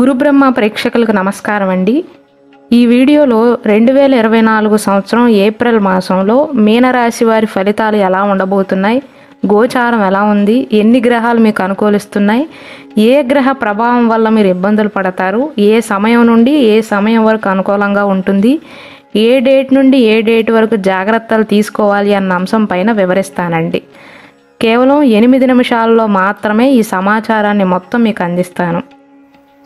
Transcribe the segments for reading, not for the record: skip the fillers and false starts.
గురుబ్రహ్మ ప్రేక్షకులకు నమస్కారం అండి. ఈ వీడియోలో 2024 సంవత్సరం ఏప్రిల్ మాసంలో మీనరాశి వారి ఫలితాలు ఎలా ఉండబోతున్నాయి, గోచారం ఎలా ఉంది, ఎన్ని గ్రహాలు మీకు అనుకూలిస్తున్నాయి, ఏ గ్రహ ప్రభావం వల్ల మీరు ఇబ్బందులు పడతారు, ఏ సమయం నుండి ఏ సమయం వరకు అనుకూలంగా ఉంటుంది, ఏ డేట్ నుండి ఏ డేట్ వరకు జాగ్రత్తలు తీసుకోవాలి అన్న అంశం పైన వివరిస్తానండి. కేవలం 8 నిమిషాల్లో మాత్రమే ఈ సమాచారాన్ని మొత్తం మీకు అందిస్తాను.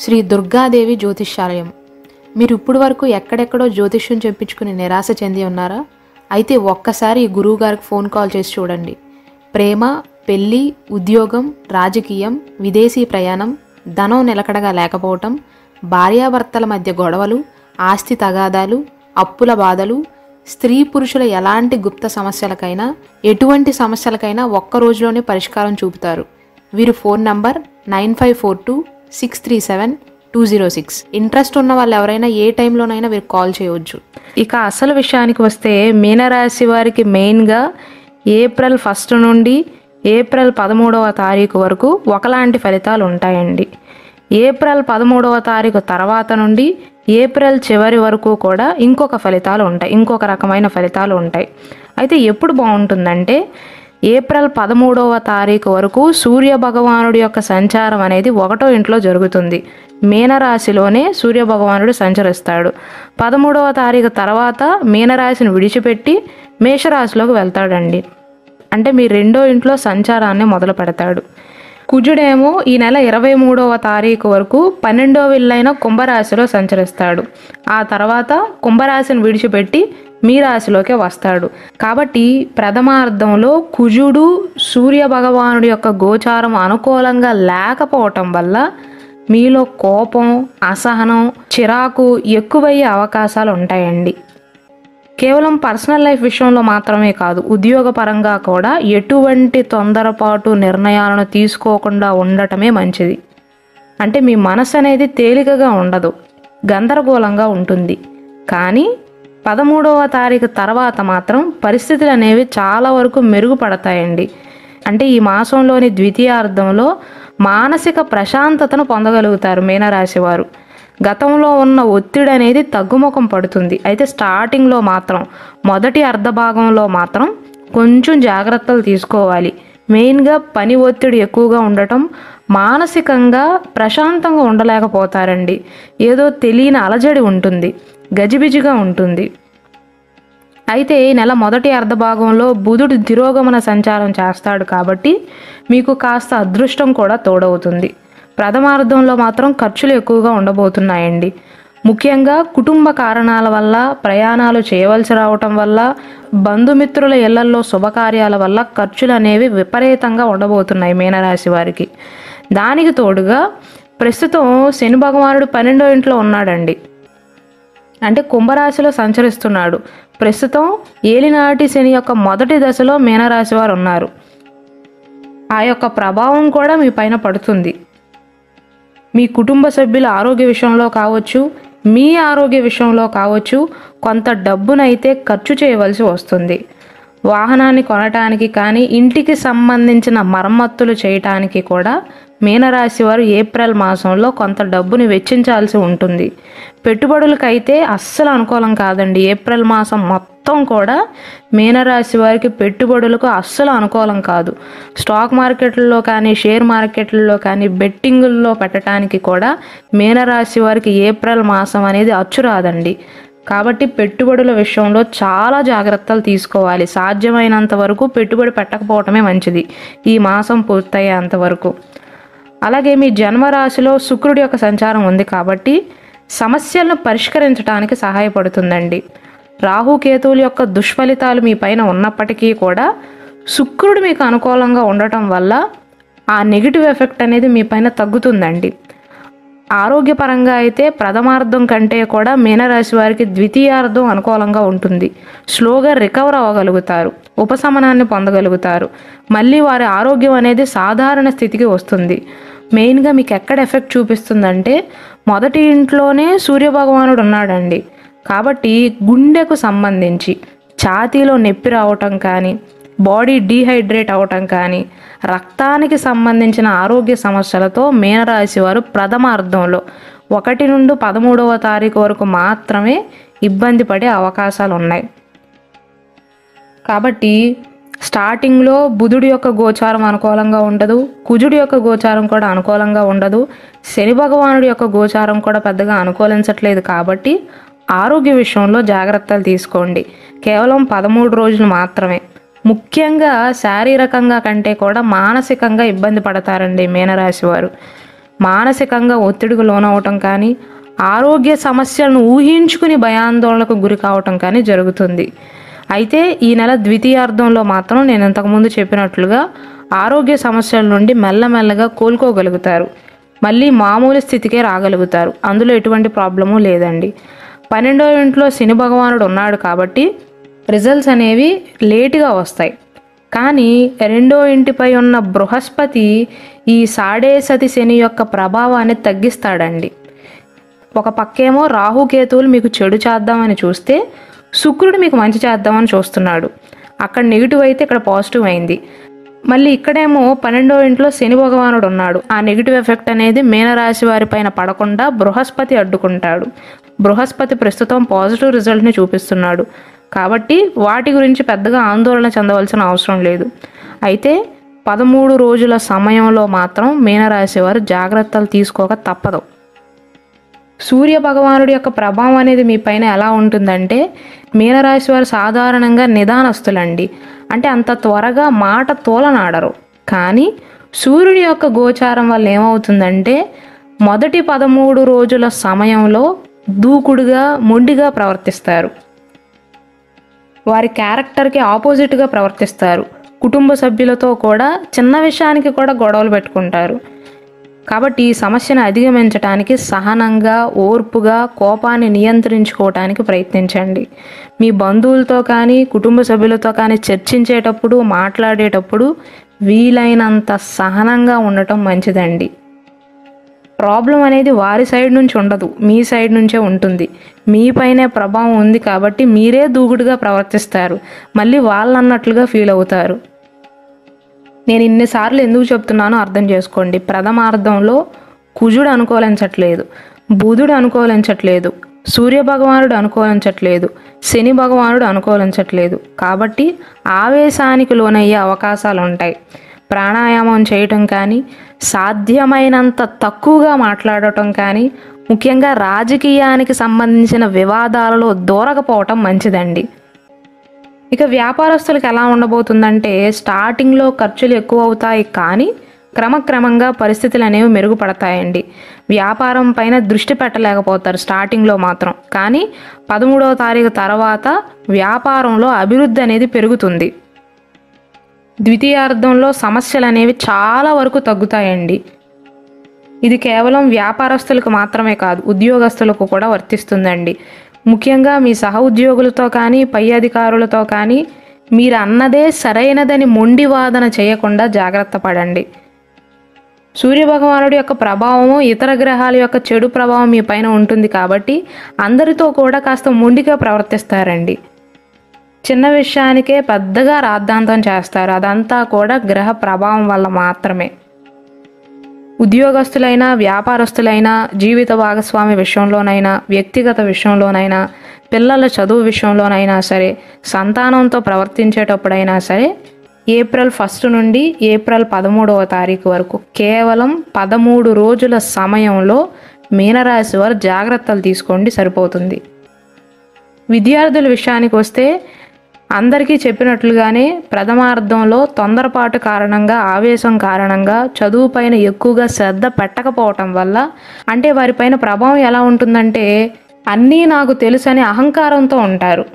శ్రీ దుర్గాదేవి జ్యోతిష్యాలయం. మీరు ఇప్పుడు వరకు ఎక్కడెక్కడో జ్యోతిష్యం చెప్పించుకుని నిరాశ చెంది ఉన్నారా? అయితే ఒక్కసారి ఈ గురువు గారికి ఫోన్ కాల్ చేసి చూడండి. ప్రేమ, పెళ్ళి, ఉద్యోగం, రాజకీయం, విదేశీ ప్రయాణం, ధనం నిలకడగా లేకపోవటం, భార్యాభర్తల మధ్య గొడవలు, ఆస్తి తగాదాలు, అప్పుల బాధలు, స్త్రీ పురుషుల ఎలాంటి గుప్త సమస్యలకైనా ఎటువంటి సమస్యలకైనా ఒక్క రోజులోనే పరిష్కారం చూపుతారు. వీరు ఫోన్ నంబర్ 9542637206. ఇంట్రెస్ట్ ఉన్న వాళ్ళు ఎవరైనా ఏ టైంలోనైనా వీరు కాల్ చేయవచ్చు. ఇక అసలు విషయానికి వస్తే మీనరాశి వారికి మెయిన్గా ఏప్రిల్ 1 నుండి ఏప్రిల్ 13వ తారీఖు వరకు ఒకలాంటి ఫలితాలు ఉంటాయండి. ఏప్రిల్ 13వ తారీఖు తర్వాత నుండి ఏప్రిల్ చివరి వరకు కూడా ఇంకొక ఫలితాలు ఉంటాయి, ఇంకొక రకమైన ఫలితాలు ఉంటాయి. అయితే ఎప్పుడు బాగుంటుందంటే ఏప్రిల్ 13వ తారీఖు వరకు సూర్య భగవానుడి యొక్క సంచారం అనేది 1వ ఇంట్లో జరుగుతుంది. మీనరాశిలోనే సూర్య భగవానుడు సంచరిస్తాడు. 13వ తారీఖు తర్వాత మీనరాశిని విడిచిపెట్టి మేషరాశిలోకి వెళ్తాడండి. అంటే మీ 2వ ఇంట్లో సంచారాన్ని మొదలు పెడతాడు. కుజుడేమో ఈ నెల 23వ తారీఖు వరకు 12వ ఇల్లైన కుంభరాశిలో సంచరిస్తాడు. ఆ తర్వాత కుంభరాశిని విడిచిపెట్టి మీ రాశిలోకే వస్తాడు. కాబట్టి ప్రథమార్థంలో కుజుడు సూర్య భగవానుడి యొక్క గోచారం అనుకూలంగా లేకపోవటం వల్ల మీలో కోపం, అసహనం, చిరాకు ఎక్కువయ్యే అవకాశాలు ఉంటాయండి. కేవలం పర్సనల్ లైఫ్ విషయంలో మాత్రమే కాదు, ఉద్యోగపరంగా కూడా ఎటువంటి తొందరపాటు నిర్ణయాలను తీసుకోకుండా ఉండటమే మంచిది. అంటే మీ మనసు అనేది తేలికగా ఉండదు, గందరగోళంగా ఉంటుంది. కానీ 13వ తారీఖు తర్వాత మాత్రం పరిస్థితులు అనేవి చాలా వరకు మెరుగుపడతాయండి. అంటే ఈ మాసంలోని ద్వితీయార్థంలో మానసిక ప్రశాంతతను పొందగలుగుతారు మీనరాశి వారు. గతంలో ఉన్న ఒత్తిడి అనేది తగ్గుముఖం పడుతుంది. అయితే స్టార్టింగ్లో మాత్రం మొదటి అర్ధభాగంలో మాత్రం కొంచెం జాగ్రత్తలు తీసుకోవాలి. మెయిన్గా పని ఒత్తిడి ఎక్కువగా ఉండటం, మానసికంగా ప్రశాంతంగా ఉండలేకపోతారండి. ఏదో తెలియని అలజడి ఉంటుంది, గజిబిజిగా ఉంటుంది. అయితే ఈ నెల మొదటి అర్ధభాగంలో బుధుడు తిరోగమన సంచారం చేస్తాడు కాబట్టి మీకు కాస్త అదృష్టం కూడా తోడవుతుంది. ప్రథమార్థంలో మాత్రం ఖర్చులు ఎక్కువగా ఉండబోతున్నాయండి. ముఖ్యంగా కుటుంబ కారణాల వల్ల, ప్రయాణాలు చేయవలసి రావటం వల్ల, బంధుమిత్రుల ఇళ్లల్లో శుభకార్యాల వల్ల ఖర్చులు అనేవి విపరీతంగా ఉండబోతున్నాయి మీనరాశి వారికి. దానికి తోడుగా ప్రస్తుతం శని భగవానుడు 12వ ఇంట్లో ఉన్నాడండి. అంటే కుంభరాశిలో సంచరిస్తున్నాడు. ప్రస్తుతం ఏలినాటి శని యొక్క మొదటి దశలో మీనరాశి వారు ఉన్నారు. ఆ యొక్క ప్రభావం కూడా మీ పైన పడుతుంది. మీ కుటుంబ సభ్యుల ఆరోగ్య విషయంలో కావచ్చు, మీ ఆరోగ్య విషయంలో కావచ్చు, కొంత డబ్బునైతే ఖర్చు చేయవలసి వస్తుంది. వాహనాన్ని కొనటానికి కానీ, ఇంటికి సంబంధించిన మరమ్మతులు చేయటానికి కూడా మీనరాశి వారు ఏప్రిల్ మాసంలో కొంత డబ్బుని వెచ్చించాల్సి ఉంటుంది. పెట్టుబడులకైతే అస్సలు అనుకూలం కాదండి. ఏప్రిల్ మాసం మొత్తం కూడా మీనరాశి వారికి పెట్టుబడులకు అస్సలు అనుకూలం కాదు. స్టాక్ మార్కెట్లలో కానీ, షేర్ మార్కెట్లలో కానీ, బెట్టింగుల్లో పెట్టడానికి కూడా మీనరాశి వారికి ఏప్రిల్ మాసం అనేది అచ్చురాదండి. కాబట్టి పెట్టుబడుల విషయంలో చాలా జాగ్రత్తలు తీసుకోవాలి. సాధ్యమైనంత వరకు పెట్టుబడి పెట్టకపోవటమే మంచిది ఈ మాసం పూర్తయ్యేంత వరకు. అలాగే మీ జన్మరాశిలో శుక్రుడి యొక్క సంచారం ఉంది కాబట్టి సమస్యలను పరిష్కరించడానికి సహాయపడుతుందండి. రాహుకేతువుల యొక్క దుష్ఫలితాలు మీ పైన ఉన్నప్పటికీ కూడా శుక్రుడు మీకు అనుకూలంగా ఉండటం వల్ల ఆ నెగిటివ్ ఎఫెక్ట్ అనేది మీ పైన తగ్గుతుందండి. ఆరోగ్యపరంగా అయితే ప్రథమార్థం కంటే కూడా మీనరాశి వారికి ద్వితీయార్థం అనుకూలంగా ఉంటుంది. స్లోగా రికవర్ అవ్వగలుగుతారు, ఉపశమనాన్ని పొందగలుగుతారు. మళ్ళీ వారి ఆరోగ్యం అనేది సాధారణ స్థితికి వస్తుంది. మెయిన్గా మీకు ఎక్కడ ఎఫెక్ట్ చూపిస్తుందంటే మొదటి ఇంట్లోనే సూర్యభగవానుడు ఉన్నాడండి. కాబట్టి గుండెకు సంబంధించి ఛాతీలో నొప్పి రావటం కానీ, బాడీ డీహైడ్రేట్ అవటం కానీ, రక్తానికి సంబంధించిన ఆరోగ్య సమస్యలతో మీనరాశి వారు ప్రథమ అర్థంలో 1 నుండి 13వ తారీఖు వరకు మాత్రమే ఇబ్బంది పడే అవకాశాలు ఉన్నాయి. కాబట్టి స్టార్టింగ్లో బుధుడి యొక్క గోచారం అనుకూలంగా ఉండదు, కుజుడి యొక్క గోచారం కూడా అనుకూలంగా ఉండదు, శని భగవానుడి యొక్క గోచారం కూడా పెద్దగా అనుకూలించట్లేదు. కాబట్టి ఆరోగ్య విషయంలో జాగ్రత్తలు తీసుకోండి. కేవలం 13 రోజులు మాత్రమే. ముఖ్యంగా శారీరకంగా కంటే కూడా మానసికంగా ఇబ్బంది పడతారండి మీనరాశి వారు. మానసికంగా ఒత్తిడికి లోనవటం కానీ, ఆరోగ్య సమస్యలను ఊహించుకుని భయాందోళనకు గురి కావటం కానీ జరుగుతుంది. అయితే ఈ నెల ద్వితీయార్థంలో మాత్రం నేను ఇంతకుముందు చెప్పినట్లుగా ఆరోగ్య సమస్యల నుండి మెల్లమెల్లగా కోలుకోగలుగుతారు. మళ్ళీ మామూలు స్థితికే రాగలుగుతారు. అందులో ఎటువంటి ప్రాబ్లము లేదండి. 12వ ఇంట్లో శని భగవానుడు ఉన్నాడు కాబట్టి రిజల్ట్స్ అనేవి లేటుగా వస్తాయి. కానీ 2వ ఇంటిపై ఉన్న బృహస్పతి ఈ సాడేసతి శని యొక్క ప్రభావాన్ని తగ్గిస్తాడండి. ఒక పక్కేమో రాహుకేతువులు మీకు చెడు చేద్దామని చూస్తే, శుక్రుడు మీకు మంచి చేద్దామని చూస్తున్నాడు. అక్కడ నెగిటివ్ అయితే ఇక్కడ పాజిటివ్ అయింది. మళ్ళీ ఇక్కడేమో 12వ ఇంట్లో శని భగవానుడు ఉన్నాడు. ఆ నెగిటివ్ ఎఫెక్ట్ అనేది మీనరాశి వారి పైన పడకుండా బృహస్పతి అడ్డుకుంటాడు. బృహస్పతి ప్రస్తుతం పాజిటివ్ రిజల్ట్ని చూపిస్తున్నాడు. కాబట్టి వాటి గురించి పెద్దగా ఆందోళన చెందవలసిన అవసరం లేదు. అయితే 13 రోజుల సమయంలో మాత్రం మీనరాశి వారు జాగ్రత్తలు తీసుకోక తప్పదు. సూర్య భగవానుడి యొక్క ప్రభావం అనేది మీ పైన ఎలా ఉంటుందంటే, మీనరాశి వారు సాధారణంగా నిదానస్తులండి. అంటే అంత త్వరగా మాట తోలనాడరు. కానీ సూర్యుడి యొక్క గోచారం వల్ల ఏమవుతుందంటే, మొదటి 13 రోజుల సమయంలో దూకుడుగా మొండిగా ప్రవర్తిస్తారు. వారి క్యారెక్టర్కి ఆపోజిట్గా ప్రవర్తిస్తారు. కుటుంబ సభ్యులతో కూడా చిన్న విషయానికి కూడా గొడవలు పెట్టుకుంటారు. కాబట్టి ఈ సమస్యను అధిగమించడానికి సహనంగా, ఓర్పుగా, కోపాన్ని నియంత్రించుకోవటానికి ప్రయత్నించండి. మీ బంధువులతో కానీ, కుటుంబ సభ్యులతో కానీ చర్చించేటప్పుడు, మాట్లాడేటప్పుడు వీలైనంత సహనంగా ఉండటం మంచిదండి. ప్రాబ్లం అనేది వారి సైడ్ నుంచి ఉండదు, మీ సైడ్ నుంచే ఉంటుంది. మీపైనే ప్రభావం ఉంది కాబట్టి మీరే దూకుడుగా ప్రవర్తిస్తారు. మళ్ళీ వాళ్ళన్నట్లుగా ఫీల్ అవుతారు. నేను ఇన్నిసార్లు ఎందుకు చెప్తున్నానో అర్థం చేసుకోండి. ప్రథమార్థంలో కుజుడు అనుకూలించట్లేదు, బుధుడు అనుకూలించట్లేదు, సూర్య భగవానుడు అనుకూలించట్లేదు, శని భగవానుడు అనుకూలించట్లేదు. కాబట్టి ఆవేశానికి లోనయ్యే అవకాశాలు ఉంటాయి. ప్రాణాయామం చేయటం కానీ, సాధ్యమైనంత తక్కువగా మాట్లాడటం కానీ, ముఖ్యంగా రాజకీయానికి సంబంధించిన వివాదాలలో దూరకపోవటం మంచిదండి. ఇక వ్యాపారస్తులకు ఎలా ఉండబోతుందంటే, స్టార్టింగ్లో ఖర్చులు ఎక్కువ అవుతాయి, కానీ క్రమక్రమంగా పరిస్థితులు అనేవి మెరుగుపడతాయండి. వ్యాపారం పైన దృష్టి పెట్టలేకపోతారు స్టార్టింగ్లో మాత్రం. కానీ 13వ తారీఖు తర్వాత వ్యాపారంలో అభివృద్ధి అనేది పెరుగుతుంది. ద్వితీయార్థంలో సమస్యలు అనేవి చాలా వరకు తగ్గుతాయండి. ఇది కేవలం వ్యాపారస్తులకు మాత్రమే కాదు, ఉద్యోగస్తులకు కూడా వర్తిస్తుందండి. ముఖ్యంగా మీ సహ ఉద్యోగులతో కానీ, పై అధికారులతో కానీ మీరు అన్నదే సరైనదని మొండి వాదన చేయకుండా జాగ్రత్త పడండి. సూర్యభగవానుడి యొక్క ప్రభావము, ఇతర గ్రహాల యొక్క చెడు ప్రభావం మీ పైన ఉంటుంది కాబట్టి అందరితో కూడా కాస్త మొండిగా ప్రవర్తిస్తారండి. చిన్న విషయానికే పెద్దగా రాద్ధాంతం చేస్తారు. అదంతా కూడా గ్రహ ప్రభావం వల్ల మాత్రమే. ఉద్యోగస్తులైనా, వ్యాపారస్తులైనా, జీవిత భాగస్వామి విషయంలోనైనా, వ్యక్తిగత విషయంలోనైనా, పిల్లల చదువు విషయంలోనైనా సరే, సంతానంతో ప్రవర్తించేటప్పుడైనా సరే, ఏప్రిల్ 1 నుండి ఏప్రిల్ 13వ తారీఖు వరకు కేవలం 13 రోజుల సమయంలో మీనరాశి వారు జాగ్రత్తలు తీసుకోండి, సరిపోతుంది. విద్యార్థుల విషయానికి వస్తే అందరికీ చెప్పినట్లుగానే ప్రథమార్థంలో తొందరపాటు కారణంగా, ఆవేశం కారణంగా చదువుపైన ఎక్కువగా శ్రద్ధ పెట్టకపోవటం వల్ల, అంటే వారిపైన ప్రభావం ఎలా ఉంటుందంటే, అన్నీ నాకు తెలుసని అహంకారంతో ఉంటారు.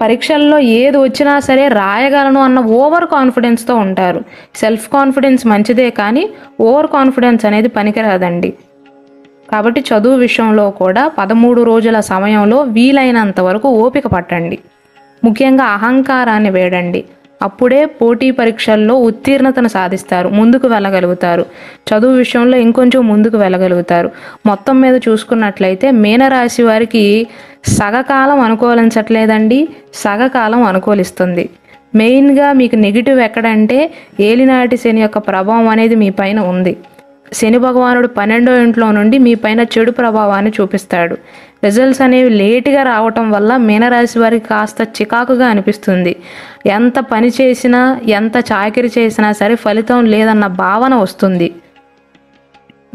పరీక్షల్లో ఏది వచ్చినా సరే రాయగలను అన్న ఓవర్ కాన్ఫిడెన్స్తో ఉంటారు. సెల్ఫ్ కాన్ఫిడెన్స్ మంచిదే, కానీ ఓవర్ కాన్ఫిడెన్స్ అనేది పనికిరాదండి. కాబట్టి చదువు విషయంలో కూడా 13 రోజుల సమయంలో వీలైనంత వరకు ఓపిక పట్టండి. ముఖ్యంగా అహంకారాన్ని వేడండి. అప్పుడే పోటీ పరీక్షల్లో ఉత్తీర్ణతను సాధిస్తారు, ముందుకు వెళ్ళగలుగుతారు. చదువు విషయంలో ఇంకొంచెం ముందుకు వెళ్ళగలుగుతారు. మొత్తం మీద చూసుకున్నట్లయితే మీనరాశి వారికి సగకాలం అనుకూలించట్లేదండి, సగకాలం అనుకూలిస్తుంది. మెయిన్గా మీకు నెగిటివ్ ఎక్కడంటే ఏలినాటి శని యొక్క ప్రభావం అనేది మీ పైన ఉంది. శని భగవానుడు 12వ ఇంట్లో నుండి మీ పైన చెడు ప్రభావాన్ని చూపిస్తాడు. రిజల్ట్స్ అనేవి లేటుగా రావటం వల్ల మీనరాశి వారికి కాస్త చికాకుగా అనిపిస్తుంది. ఎంత పని చేసినా, ఎంత చాకిరీ చేసినా సరే ఫలితం లేదన్న భావన వస్తుంది.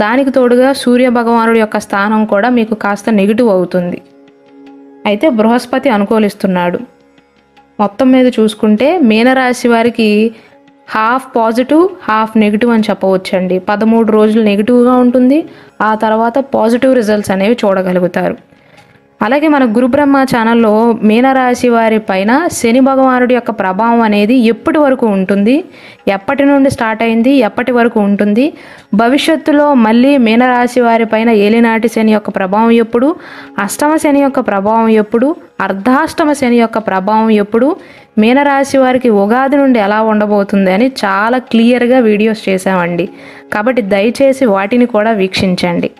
దానికి తోడుగా సూర్య భగవానుడి యొక్క స్థానం కూడా మీకు కాస్త నెగిటివ్ అవుతుంది. అయితే బృహస్పతి అనుకూలిస్తున్నాడు. మొత్తం మీద చూసుకుంటే మీనరాశి వారికి హాఫ్ పాజిటివ్ హాఫ్ నెగిటివ్ అని చెప్పవచ్చండి. 13 రోజులు నెగిటివ్గా ఉంటుంది, ఆ తర్వాత పాజిటివ్ రిజల్ట్స్ అనేవి చూడగలుగుతారు. అలాగే మన గురుబ్రహ్మ ఛానల్లో మీనరాశి వారి పైన శని భగవానుడి యొక్క ప్రభావం అనేది ఎప్పటి వరకు ఉంటుంది, ఎప్పటి నుండి స్టార్ట్ అయింది, ఎప్పటి వరకు ఉంటుంది, భవిష్యత్తులో మళ్ళీ మీనరాశి వారి పైన ఏలినాటి శని యొక్క ప్రభావం ఎప్పుడు, అష్టమ శని యొక్క ప్రభావం ఎప్పుడు, అర్ధాష్టమ శని యొక్క ప్రభావం ఎప్పుడు, మీనరాశి వారికి ఉగాది నుండి ఎలా ఉండబోతుంది అని చాలా క్లియర్గా వీడియోస్ చేశామండి. కాబట్టి దయచేసి వాటిని కూడా వీక్షించండి.